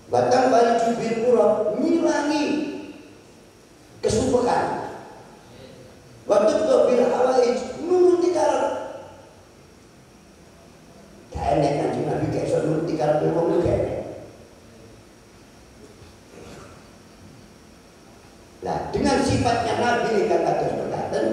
batang baju bil qurab milangi kesubuhan waktu itu bil hawaij nuruti karep. Kayaknya Kanjeng Nabi kayak iso nuruti karep wong kayaknya. Nah, dengan sifatnya Nabi yang kata berkatan,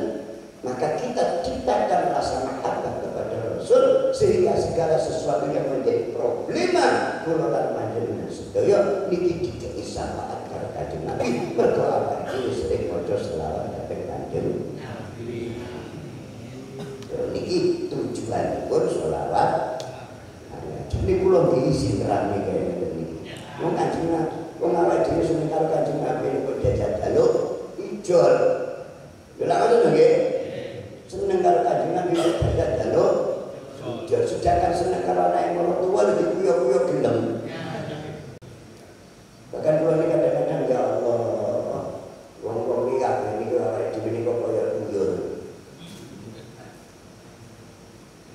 maka kita ciptakan rasa mahabbah kepada Rasul sehingga segala sesuatu yang menjadi problema kula lan panjenengan sedaya niki dikei syafaat karo Kanjeng Nabi. Mergo awake sering maca selawat dhateng Kanjeng Nabi. Niki tujuanipun selawat. Jadi kula ngisi nerani kaya ngeten niki. Wong Kanjeng Nabi wong awake dhewe seneng karo Kanjeng Nabi kok jajal jaluk ijol. Lha ngono nggih. Seneng karo Kanjeng Nabi kok jajal jaluk ijol. Sedangkan seneng karo anak yang tua lebih kuyo-kuyo gelem. Bahkan kula niki kadang-kadang ya Allah, wong-wong iki kabeh niki awake dhewe niki kok koyo tuyul.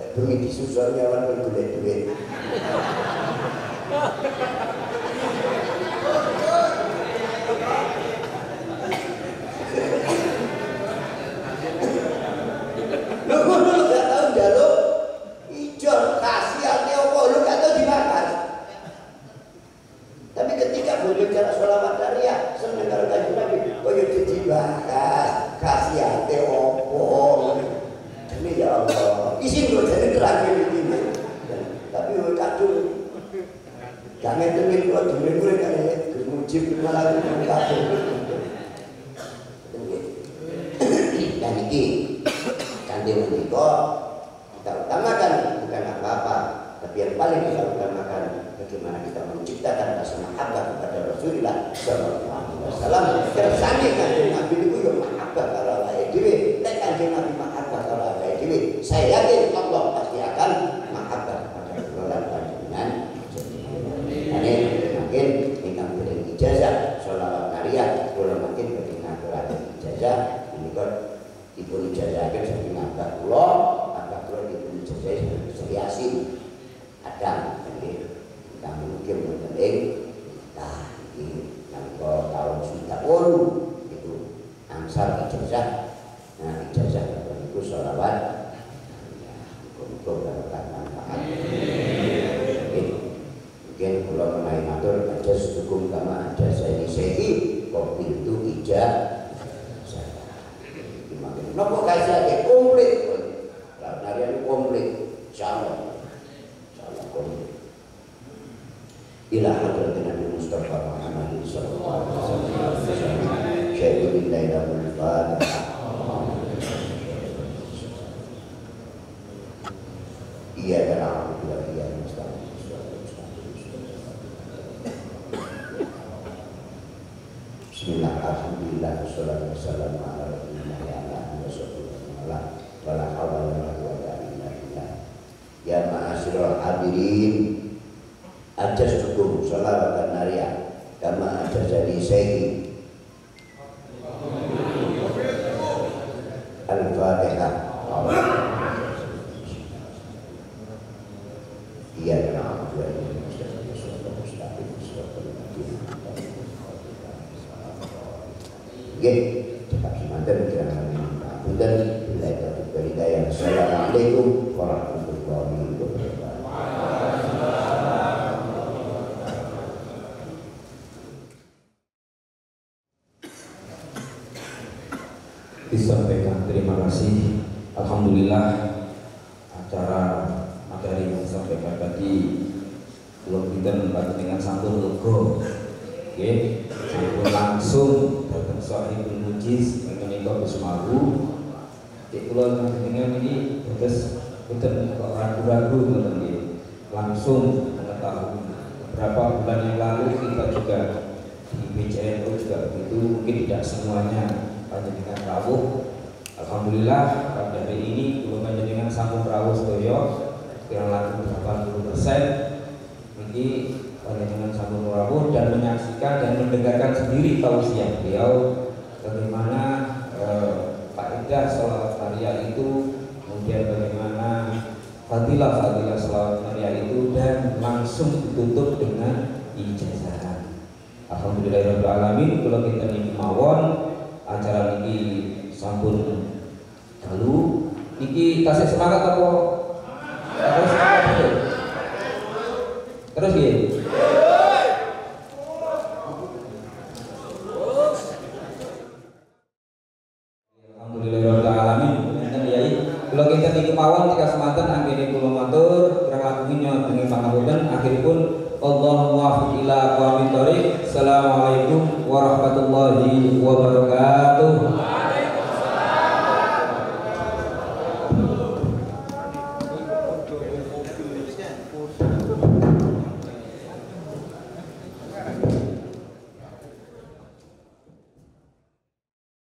Tak bengi disusul nyawan golek duit. Dan ini Kanjeng menika kita utamakan bukan apa-apa, tapi yang paling kita utamakan bagaimana kita menciptakan rasa mahabbah kepada Rasulullah Sallallahu Alaihi Wasallam. Kersane Kanjeng Nabi niku yo Nariah kula makin badhe ngaturaken ijazah menika dipun ijazahaken saking abah kula dipun ijazah Sri Yasin Adang nggih kang mungkin wonten ing iki nalika taun 98 itu angsal ijazah. Nah ijazah niku sholawat muga-muga barokah manfaat. Mungkin kula menawi matur ajas hukum kama ada saya sehi kopi itu ijazah. Nopo kasih komplit, narian komplit, insyaallah komplit. Ila hadratin Nabi Mustafa Muhammad sallallahu alaihi wasallam. Syai'un lailul Fatihah. Iya dan alhamdulillah iya mustaqim. Bismillah, alhamdulillah, wassalatu wassalamu ala rasulillah ya ala wasallam wala hawla wala quwwata illa billah. Ya ma'asyiral hadirin, ajaztukum sholawatan nariyah kama ajazani sayyidi. Al-Fatihah. Iya dan alhamdulillah. Oke, cepat semangat kiranya dan bila itu hidayah. Assalamualaikum warahmatullahi wabarakatuh. Disampaikan terima kasih. Alhamdulillah acara materi yang disampaikan tadi belum kita membantu dengan santun logo. Oke, sampun langsung datang Sahibul Mujiz menika Gus Maru. Cek kula dengan ini terus boten kok ragu-ragu ngoten nggih. Langsung mengetahui beberapa bulan yang lalu kita juga di PCNU juga begitu, mungkin tidak semuanya panjenengan rawuh. Alhamdulillah pada hari ini kula panjenengan sampun rawuh sedaya kira-kira 80%. Niki panjenengan sampun rawuh dan menyaksikan dan mendengarkan sendiri tausiah beliau bagaimana faedah sholawat nariyah itu, kemudian bagaimana fadilah sholawat nariyah itu, dan langsung ditutup dengan ijazah. Alhamdulillahirabbil alamin. Kula kita niki mawon acara niki sampun dalu niki tasih semangat apa? Terus nggih. Kalau kita niki mawon tika semanten anggene kula matur kurang lakunya dengan pangapunten akhiripun Allahu muwaffiq ila aqwamit thoriq. Assalamualaikum warahmatullahi wabarakatuh.